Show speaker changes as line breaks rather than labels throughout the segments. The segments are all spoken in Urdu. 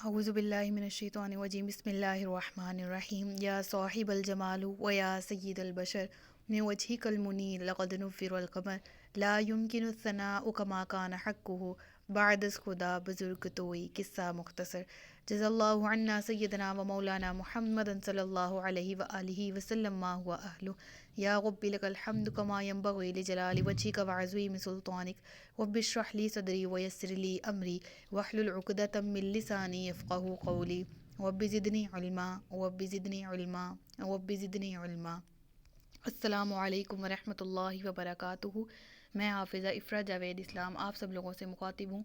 اعوذ باللہ من الشیطان الرجیم بسم اللہ الرحمن الرحیم یا صاحب الجمال و یا سید البشر من وجهک المنیر لقد نفر القمر لا يمكن الثناء كما كان حقه بعد از خدا بزرگ توئی قصہ مختصر جزا اللہ عنا سیدنا و مولانا محمد صلی اللہ علیہ وآلہ وسلم ما هو اہلہ یا رب لک الحمد کما ینبغی لجلال وجهک وعظیم سلطانک رب اشرح لی صدری ویسر لی امری واحلل عقدۃ من لسانی یفقہوا قولی رب زدنی علما رب زدنی علما رب زدنی علما۔ السلام علیکم ورحمۃ اللہ وبرکاتہ۔ میں حافظہ افرا جاوید اسلام آپ سب لوگوں سے مخاطب ہوں۔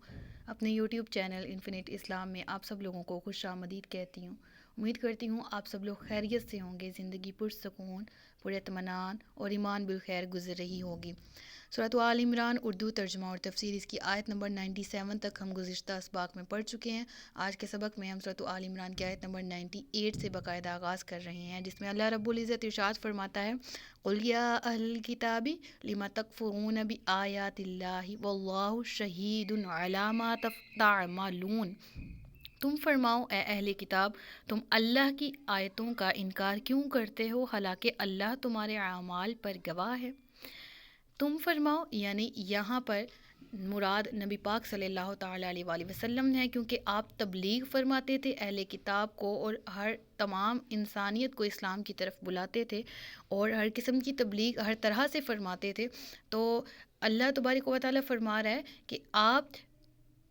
اپنے یوٹیوب چینل انفینٹ اسلام میں آپ سب لوگوں کو خوش آمدید کہتی ہوں۔ امید کرتی ہوں آپ سب لوگ خیریت سے ہوں گے، زندگی پرسکون، پر اطمینان اور ایمان بالخیر گزر رہی ہوگی۔ سورۃ آل عمران اردو ترجمہ اور تفسیر، اس کی آیت نمبر 97 تک ہم گزشتہ اسباق میں پڑھ چکے ہیں۔ آج کے سبق میں ہم سورۃ آل عمران کی آیت نمبر 98 سے باقاعدہ آغاز کر رہے ہیں، جس میں اللہ رب العزت ارشاد فرماتا ہے: قُلْ يَا أَهْلَ الْكِتَابِ لِمَ تَكْفُرُونَ بِآيَاتِ اللَّهِ وَاللَّهُ شَهِيدٌ عَلَىٰ مَا تَعْمَلُونَ۔ تم فرماؤ اے اہل کتاب، تم اللہ کی آیتوں کا انکار کیوں کرتے ہو حالانکہ اللہ تمہارے اعمال پر گواہ ہے۔ تم فرماؤ یعنی یہاں پر مراد نبی پاک صلی اللہ تعالیٰ علیہ وآلہ وسلم ہے، کیونکہ آپ تبلیغ فرماتے تھے اہل کتاب کو اور ہر تمام انسانیت کو اسلام کی طرف بلاتے تھے اور ہر قسم کی تبلیغ ہر طرح سے فرماتے تھے۔ تو اللہ تبارک و تعالیٰ فرما رہا ہے کہ آپ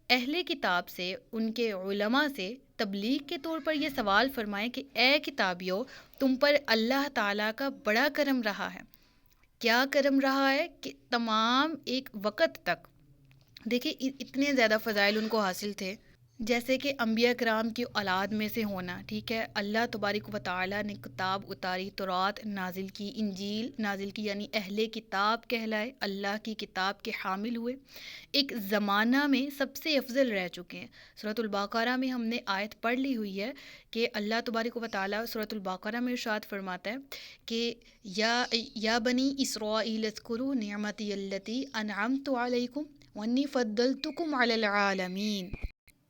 اہل کتاب سے، ان کے علماء سے تبلیغ کے طور پر یہ سوال فرمائیں کہ اے کتابیو، تم پر اللہ تعالیٰ کا بڑا کرم رہا ہے۔ کیا کرم رہا ہے کہ تمام ایک وقت تک دیکھیں اتنے زیادہ فضائل ان کو حاصل تھے، جیسے کہ انبیاء کرام کی اولاد میں سے ہونا، ٹھیک ہے، اللہ تبارک و تعالیٰ نے کتاب اتاری، تورات نازل کی، انجیل نازل کی، یعنی اہل کتاب کہلائے، اللہ کی کتاب کے حامل ہوئے، ایک زمانہ میں سب سے افضل رہ چکے ہیں۔ سورۃ البقرہ میں ہم نے آیت پڑھ لی ہوئی ہے کہ اللہ تبارک و تعالیٰ سورۃ البقرہ میں ارشاد فرماتا ہے کہ یا بنی اسرائیل اذکروا نعمتی التی انعمت علیکم وانی فضلتکم علی العالمین۔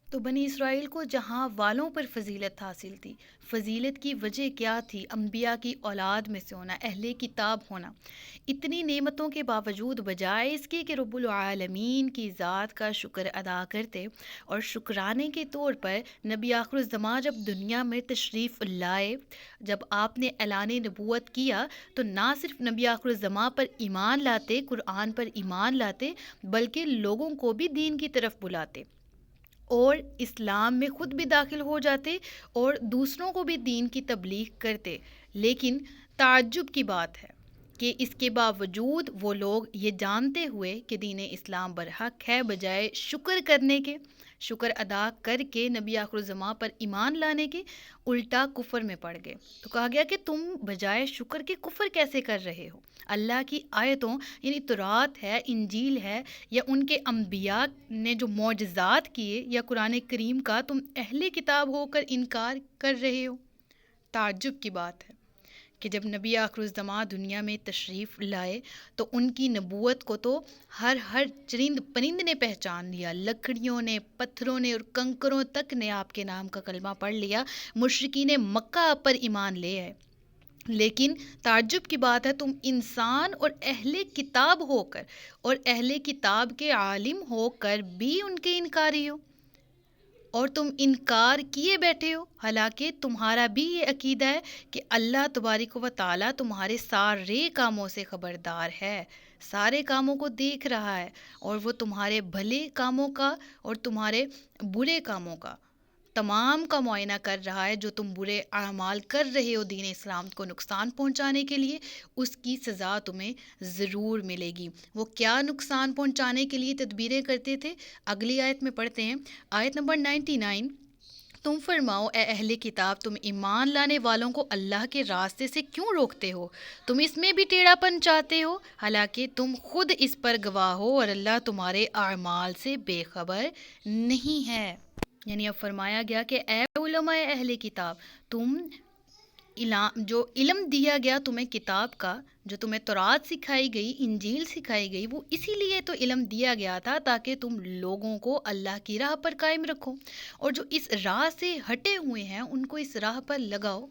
تو بنی اسرائیل کو جہاں والوں پر فضیلت حاصل تھی، فضیلت کی وجہ کیا تھی؟ انبیاء کی اولاد میں سے ہونا، اہل کتاب ہونا۔ اتنی نعمتوں کے باوجود بجائے اس کے کہ رب العالمین کی ذات کا شکر ادا کرتے اور شکرانے کے طور پر نبی آخر الزماں جب دنیا میں تشریف لائے، جب آپ نے اعلان نبوت کیا، تو نہ صرف نبی آخر الزماں پر ایمان لاتے، قرآن پر ایمان لاتے، بلکہ لوگوں کو بھی دین کی طرف بلاتے اور اسلام میں خود بھی داخل ہو جاتے اور دوسروں کو بھی دین کی تبلیغ کرتے۔ لیکن تعجب کی بات ہے کہ اس کے باوجود وہ لوگ یہ جانتے ہوئے کہ دین اسلام برحق ہے، بجائے شکر کرنے کے، شکر ادا کر کے نبی آخر الزماں پر ایمان لانے کے، الٹا کفر میں پڑ گئے۔ تو کہا گیا کہ تم بجائے شکر کے کفر کیسے کر رہے ہو؟ اللہ کی آیتوں یعنی تورات ہے، انجیل ہے، یا ان کے انبیاء نے جو معجزات کیے، یا قرآن کریم کا تم اہل کتاب ہو کر انکار کر رہے ہو۔ تعجب کی بات ہے کہ جب نبی آخر الزماں دنیا میں تشریف لائے تو ان کی نبوت کو تو ہر چرند پرند نے پہچان لیا، لکڑیوں نے، پتھروں نے اور کنکروں تک نے آپ کے نام کا کلمہ پڑھ لیا، مشرکین مکہ پر ایمان لے آئے۔ لیکن تعجب کی بات ہے، تم انسان اور اہل کتاب ہو کر اور اہل کتاب کے عالم ہو کر بھی ان کے انکاری ہو، اور تم انکار کیے بیٹھے ہو، حالانکہ تمہارا بھی یہ عقیدہ ہے کہ اللہ تبارک و تعالیٰ تمہارے سارے کاموں سے خبردار ہے، سارے کاموں کو دیکھ رہا ہے، اور وہ تمہارے بھلے کاموں کا اور تمہارے برے کاموں کا، تمام کا معائنہ کر رہا ہے۔ جو تم برے اعمال کر رہے ہو دین اسلام کو نقصان پہنچانے کے لیے، اس کی سزا تمہیں ضرور ملے گی۔ وہ کیا نقصان پہنچانے کے لیے تدبیریں کرتے تھے؟ اگلی آیت میں پڑھتے ہیں، آیت نمبر 99: تم فرماؤ اے اہل کتاب، تم ایمان لانے والوں کو اللہ کے راستے سے کیوں روکتے ہو؟ تم اس میں بھی ٹیڑھا پن چاہتے ہو، حالانکہ تم خود اس پر گواہ ہو اور اللہ تمہارے اعمال سے بے خبر نہیں ہے۔ یعنی اب فرمایا گیا کہ اے علماء اہل کتاب، تم جو علم دیا گیا تمہیں کتاب کا، جو تمہیں تورات سکھائی گئی، انجیل سکھائی گئی، وہ اسی لیے تو علم دیا گیا تھا تاکہ تم لوگوں کو اللہ کی راہ پر قائم رکھو، اور جو اس راہ سے ہٹے ہوئے ہیں ان کو اس راہ پر لگاؤ۔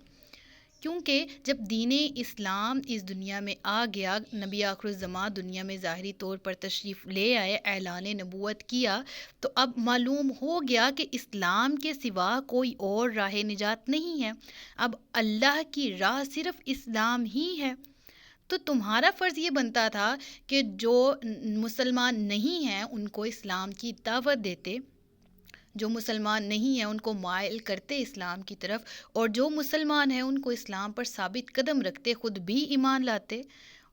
کیونکہ جب دین اسلام اس دنیا میں آ گیا، نبی آخر الزماں دنیا میں ظاہری طور پر تشریف لے آئے، اعلان نبوت کیا، تو اب معلوم ہو گیا کہ اسلام کے سوا کوئی اور راہ نجات نہیں ہے، اب اللہ کی راہ صرف اسلام ہی ہے۔ تو تمہارا فرض یہ بنتا تھا کہ جو مسلمان نہیں ہیں ان کو اسلام کی دعوت دیتے، جو مسلمان نہیں ہیں ان کو مائل کرتے اسلام کی طرف، اور جو مسلمان ہیں ان کو اسلام پر ثابت قدم رکھتے، خود بھی ایمان لاتے،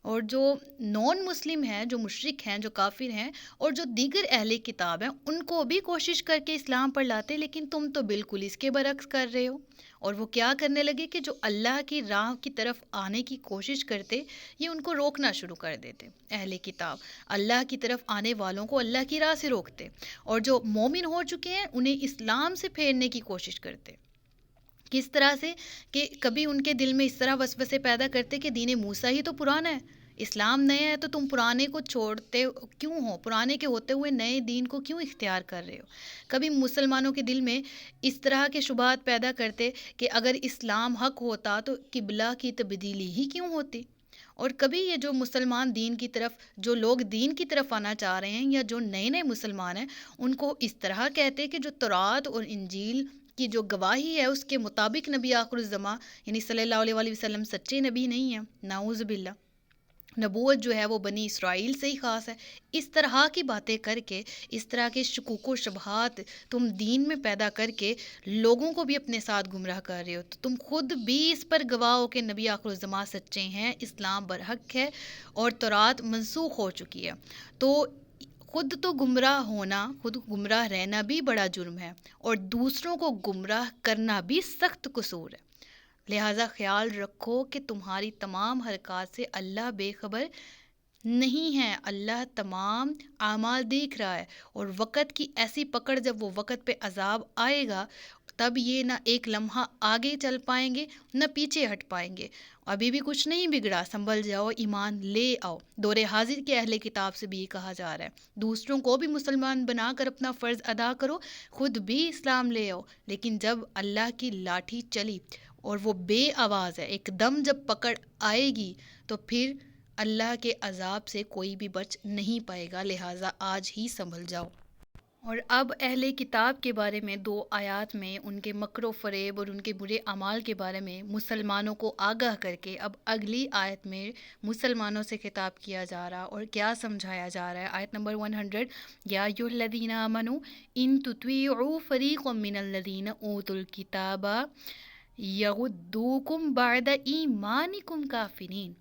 اور جو نان مسلم ہیں، جو مشرک ہیں، جو کافر ہیں، اور جو دیگر اہل کتاب ہیں ان کو بھی کوشش کر کے اسلام پر لاتے، لیکن تم تو بالکل اس کے برعکس کر رہے ہو۔ اور وہ کیا کرنے لگے کہ جو اللہ کی راہ کی طرف آنے کی کوشش کرتے، یہ ان کو روکنا شروع کر دیتے۔ اہل کتاب اللہ کی طرف آنے والوں کو اللہ کی راہ سے روکتے، اور جو مومن ہو چکے ہیں انہیں اسلام سے پھیرنے کی کوشش کرتے۔ کس طرح سے؟ کہ کبھی ان کے دل میں اس طرح وسوسے پیدا کرتے کہ دین موسیٰ ہی تو پرانا ہے، اسلام نیا ہے، تو تم پرانے کو چھوڑتے کیوں ہو، پرانے کے ہوتے ہوئے نئے دین کو کیوں اختیار کر رہے ہو۔ کبھی مسلمانوں کے دل میں اس طرح کے شبہات پیدا کرتے کہ اگر اسلام حق ہوتا تو قبلہ کی تبدیلی ہی کیوں ہوتی۔ اور کبھی یہ جو مسلمان دین کی طرف، جو لوگ دین کی طرف آنا چاہ رہے ہیں یا جو نئے نئے مسلمان ہیں، ان کو اس طرح کہتے کہ جو تورات اور انجیل کی جو گواہی ہے اس کے مطابق نبی آخر الزماں یعنی صلی اللہ علیہ وآلہ وسلم سچے نبی نہیں ہیں، نعوذ باللہ، نبوت جو ہے وہ بنی اسرائیل سے ہی خاص ہے۔ اس طرح کی باتیں کر کے، اس طرح کے شکوک و شبہات تم دین میں پیدا کر کے لوگوں کو بھی اپنے ساتھ گمراہ کر رہے ہو، تو تم خود بھی اس پر گواہ ہو کہ نبی آخر الزماں سچے ہیں، اسلام برحق ہے اور تورات منسوخ ہو چکی ہے۔ تو خود تو گمراہ ہونا، خود گمراہ رہنا بھی بڑا جرم ہے، اور دوسروں کو گمراہ کرنا بھی سخت قصور ہے۔ لہٰذا خیال رکھو کہ تمہاری تمام حرکات سے اللہ بے خبر نہیں ہے، اللہ تمام اعمال دیکھ رہا ہے، اور وقت کی ایسی پکڑ، جب وہ وقت پہ عذاب آئے گا تب یہ نہ ایک لمحہ آگے چل پائیں گے نہ پیچھے ہٹ پائیں گے۔ ابھی بھی کچھ نہیں بگڑا، سنبھل جاؤ، ایمان لے آؤ۔ دور حاضر کے اہل کتاب سے بھی یہ کہا جا رہا ہے، دوسروں کو بھی مسلمان بنا کر اپنا فرض ادا کرو، خود بھی اسلام لے آؤ۔ لیکن جب اللہ کی لاٹھی چلی اور وہ بے آواز ہے، ایک دم جب پکڑ آئے گی تو پھر اللہ کے عذاب سے کوئی بھی بچ نہیں پائے گا، لہٰذا آج ہی سنبھل جاؤ۔ اور اب اہل کتاب کے بارے میں 2 آیات میں ان کے مکر و فریب اور ان کے برے اعمال کے بارے میں مسلمانوں کو آگاہ کر کے اب اگلی آیت میں مسلمانوں سے خطاب کیا جا رہا اور کیا سمجھایا جا رہا ہے۔ آیت نمبر 100، یا ایھا الذین آمنوا ان تطیعوا فریقا من الذین اوتوا الکتاب یردوکم بعد ایمانکم کافرین۔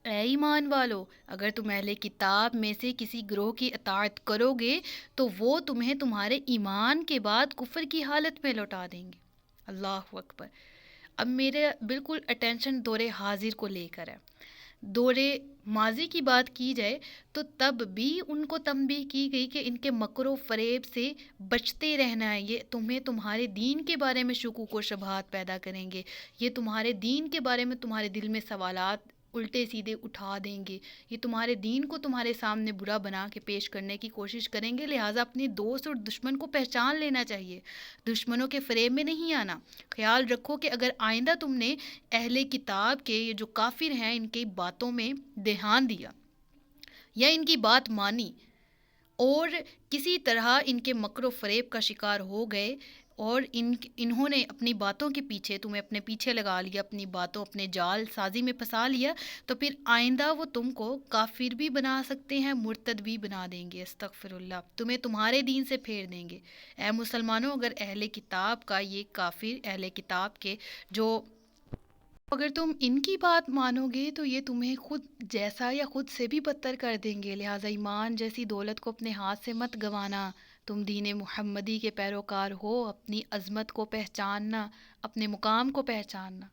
اے ایمان والو، اگر تم اہل کتاب میں سے کسی گروہ کی اطاعت کرو گے تو وہ تمہیں تمہارے ایمان کے بعد کفر کی حالت میں لوٹا دیں گے۔ اللہ اکبر۔ اب میرے بالکل اٹینشن دور حاضر کو لے کر ہے۔ دور ماضی کی بات کی جائے تو تب بھی ان کو تنبیہ کی گئی کہ ان کے مکر و فریب سے بچتے رہنا ہے، یہ تمہیں تمہارے دین کے بارے میں شکوک و شبہات پیدا کریں گے، یہ تمہارے دین کے بارے میں تمہارے دل میں سوالات الٹے سیدھے اٹھا دیں گے، یہ تمہارے دین کو تمہارے سامنے برا بنا کے پیش کرنے کی کوشش کریں گے، لہٰذا اپنے دوست اور دشمن کو پہچان لینا چاہیے، دشمنوں کے فریب میں نہیں آنا۔ خیال رکھو کہ اگر آئندہ تم نے اہل کتاب کے یہ جو کافر ہیں ان کی باتوں میں دھیان دیا یا ان کی بات مانی اور کسی طرح ان کے مکر و فریب کا شکار ہو گئے اور انہوں نے اپنی باتوں کے پیچھے تمہیں اپنے پیچھے لگا لیا، اپنی باتوں اپنے جال سازی میں پھنسا لیا، تو پھر آئندہ وہ تم کو کافر بھی بنا سکتے ہیں، مرتد بھی بنا دیں گے، استغفر اللہ، تمہیں تمہارے دین سے پھیر دیں گے۔ اے مسلمانوں، اگر اہل کتاب کا یہ کافر، اہل کتاب کے جو اگر تم ان کی بات مانو گے تو یہ تمہیں خود جیسا یا خود سے بھی بدتر کر دیں گے، لہٰذا ایمان جیسی دولت کو اپنے ہاتھ سے مت گنوانا۔ تم دین محمدی کے پیروکار ہو، اپنی عظمت کو پہچاننا، اپنے مقام کو پہچاننا۔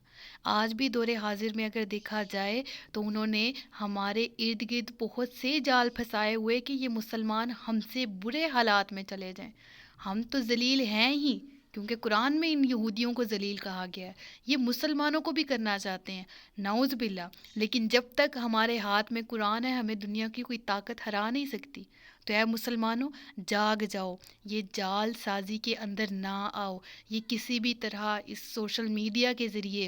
آج بھی دور حاضر میں اگر دیکھا جائے تو انہوں نے ہمارے ارد گرد بہت سے جال پھنسائے ہوئے کہ یہ مسلمان ہم سے برے حالات میں چلے جائیں، ہم تو ذلیل ہیں ہی، کیونکہ قرآن میں ان یہودیوں کو ذلیل کہا گیا ہے، یہ مسلمانوں کو بھی کرنا چاہتے ہیں، نعوذ باللہ۔ لیکن جب تک ہمارے ہاتھ میں قرآن ہے ہمیں دنیا کی کوئی طاقت ہرا نہیں سکتی۔ تو اے مسلمانوں، جاگ جاؤ، یہ جال سازی کے اندر نہ آؤ، یہ کسی بھی طرح اس سوشل میڈیا کے ذریعے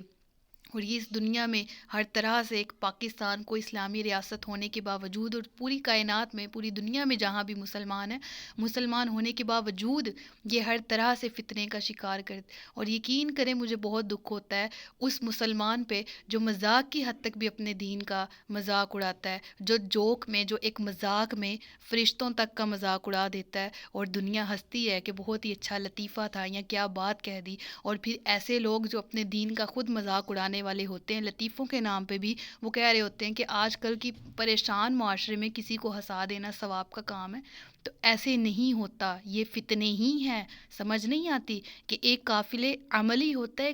اور یہ اس دنیا میں ہر طرح سے ایک پاکستان کو اسلامی ریاست ہونے کے باوجود اور پوری کائنات میں پوری دنیا میں جہاں بھی مسلمان ہیں، مسلمان ہونے کے باوجود یہ ہر طرح سے فتنے کا شکار کرتے، اور یقین کریں مجھے بہت دکھ ہوتا ہے اس مسلمان پہ جو مذاق کی حد تک بھی اپنے دین کا مذاق اڑاتا ہے، جو جوک میں، جو ایک مذاق میں فرشتوں تک کا مذاق اڑا دیتا ہے اور دنیا ہنستی ہے کہ بہت ہی اچھا لطیفہ تھا یا کیا بات کہہ دی۔ اور پھر ایسے لوگ جو اپنے دین کا خود مذاق اڑانے والے ہوتے ہیں لطیفوں کے نام پہ بھی، وہ کہہ رہے ہوتے ہیں کہ آج کل کی پریشان معاشرے میں کسی کو ہنسا دینا ثواب کا کام ہے۔ تو ایسے نہیں ہوتا، یہ فتنے ہی ہیں۔ سمجھ نہیں آتی کہ ایک قافل عملی ہوتا ہے،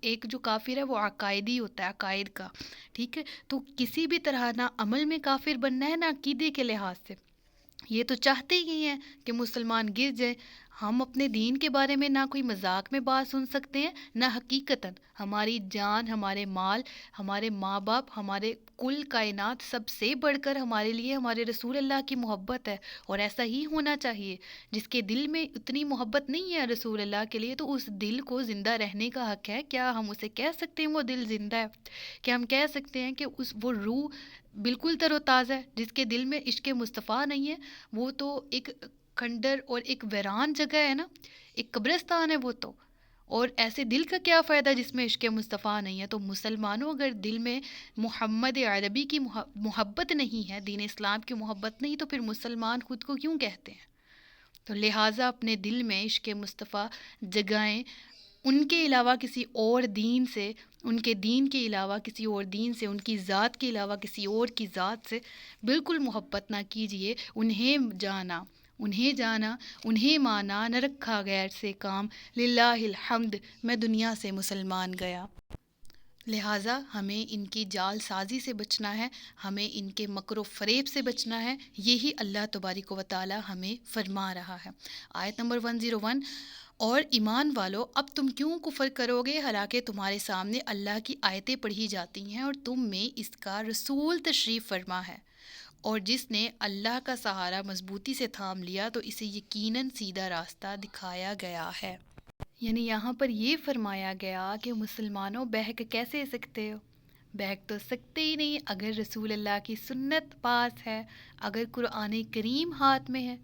ایک جو کافر ہے وہ عقائدی ہوتا ہے، عقائد کا، ٹھیک ہے؟ تو کسی بھی طرح نہ عمل میں کافر بننا ہے نہ عقیدے کے لحاظ سے۔ یہ تو چاہتے ہی ہیں کہ مسلمان گر جائے۔ ہم اپنے دین کے بارے میں نہ کوئی مذاق میں بات سن سکتے ہیں، نہ حقیقتاً ہماری جان، ہمارے مال، ہمارے ماں باپ، ہمارے کل کائنات سب سے بڑھ کر ہمارے لیے ہمارے رسول اللہ کی محبت ہے، اور ایسا ہی ہونا چاہیے۔ جس کے دل میں اتنی محبت نہیں ہے رسول اللہ کے لیے تو اس دل کو زندہ رہنے کا حق ہے۔ کیا ہم اسے کہہ سکتے ہیں وہ دل زندہ ہے؟ کیا ہم کہہ سکتے ہیں کہ وہ روح بالکل تر و تازہ ہے؟ جس کے دل میں عشق مصطفیٰ نہیں ہے وہ تو ایک کھنڈر اور ایک ویران جگہ ہے نا، ایک قبرستان ہے وہ تو۔ اور ایسے دل کا کیا فائدہ جس میں عشق مصطفیٰ نہیں ہے؟ تو مسلمانوں، اگر دل میں محمد عربی کی محبت نہیں ہے، دین اسلام کی محبت نہیں، تو پھر مسلمان خود کو کیوں کہتے ہیں؟ تو لہٰذا اپنے دل میں عشق مصطفیٰ جگائیں، ان کے علاوہ کسی اور دین سے، ان کے دین کے علاوہ کسی اور دین سے، ان کی ذات کے علاوہ کسی اور کی ذات سے بالکل محبت نہ کیجیے۔ انہیں جانا، انہیں مانا، نہ رکھا غیر سے کام، للہ الحمد میں دنیا سے مسلمان گیا۔ لہٰذا ہمیں ان کی جال سازی سے بچنا ہے، ہمیں ان کے مکر و فریب سے بچنا ہے، یہی اللہ تبارک و تعالی ہمیں فرما رہا ہے۔ آیت نمبر 101، اور ایمان والو اب تم کیوں کفر کرو گے حالانکہ تمہارے سامنے اللہ کی آیتیں پڑھی جاتی ہیں اور تم میں اس کا رسول تشریف فرما ہے، اور جس نے اللہ کا سہارا مضبوطی سے تھام لیا تو اسے یقیناً سیدھا راستہ دکھایا گیا ہے۔ یعنی یہاں پر یہ فرمایا گیا کہ مسلمانوں بہک کیسے سکتے ہو؟ بہک تو سکتے ہی نہیں اگر رسول اللہ کی سنت پاس ہے، اگر قرآن کریم ہاتھ میں ہے۔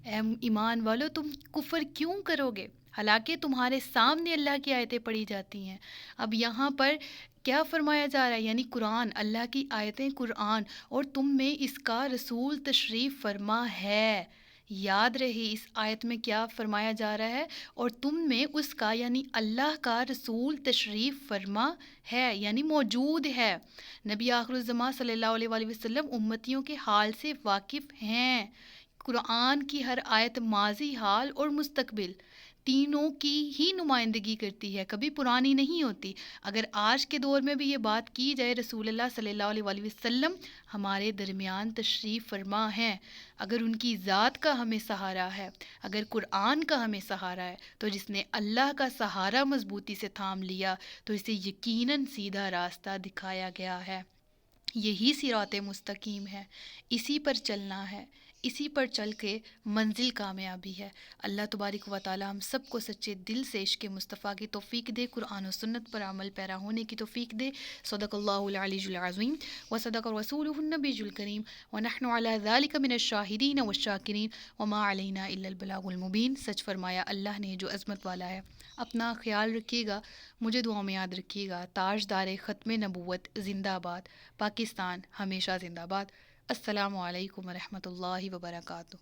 اے ایمان والو تم کفر کیوں کرو گے حالانکہ تمہارے سامنے اللہ کی آیتیں پڑھی جاتی ہیں؟ اب یہاں پر کیا فرمایا جا رہا ہے؟ یعنی قرآن، اللہ کی آیتیں قرآن، اور تم میں اس کا رسول تشریف فرما ہے۔ یاد رہے اس آیت میں کیا فرمایا جا رہا ہے؟ اور تم میں اس کا یعنی اللہ کا رسول تشریف فرما ہے، یعنی موجود ہے۔ نبی آخر الزماں صلی اللہ علیہ وآلہ وسلم امتیوں کے حال سے واقف ہیں۔ قرآن کی ہر آیت ماضی، حال اور مستقبل تینوں کی ہی نمائندگی کرتی ہے، کبھی پرانی نہیں ہوتی۔ اگر آج کے دور میں بھی یہ بات کی جائے رسول اللہ صلی اللہ علیہ وآلہ وسلم ہمارے درمیان تشریف فرما ہیں، اگر ان کی ذات کا ہمیں سہارا ہے، اگر قرآن کا ہمیں سہارا ہے، تو جس نے اللہ کا سہارا مضبوطی سے تھام لیا تو اسے یقیناً سیدھا راستہ دکھایا گیا ہے۔ یہی صراط مستقیم ہے، اسی پر چلنا ہے، اسی پر چل کے منزل کامیابی ہے۔ اللہ تبارک و تعالی ہم سب کو سچے دل سے عشق مصطفیٰ کی توفیق دے، قرآن و سنت پر عمل پیرا ہونے کی توفیق دے۔ صدق اللہ العلی العظیم وصدق رسولہ النبی الکریم ونحن علی ذلک من الشاہدین والشاکرین وما علینا الا البلاغ المبین۔ سچ فرمایا اللہ نے جو عظمت والا ہے۔ اپنا خیال رکھیے گا، مجھے دعاؤں میں یاد رکھیے گا۔ تاجدار ختم نبوت زندہ باد، پاکستان ہمیشہ زندہ باد۔ السلام علیکم ورحمۃ اللہ وبرکاتہ۔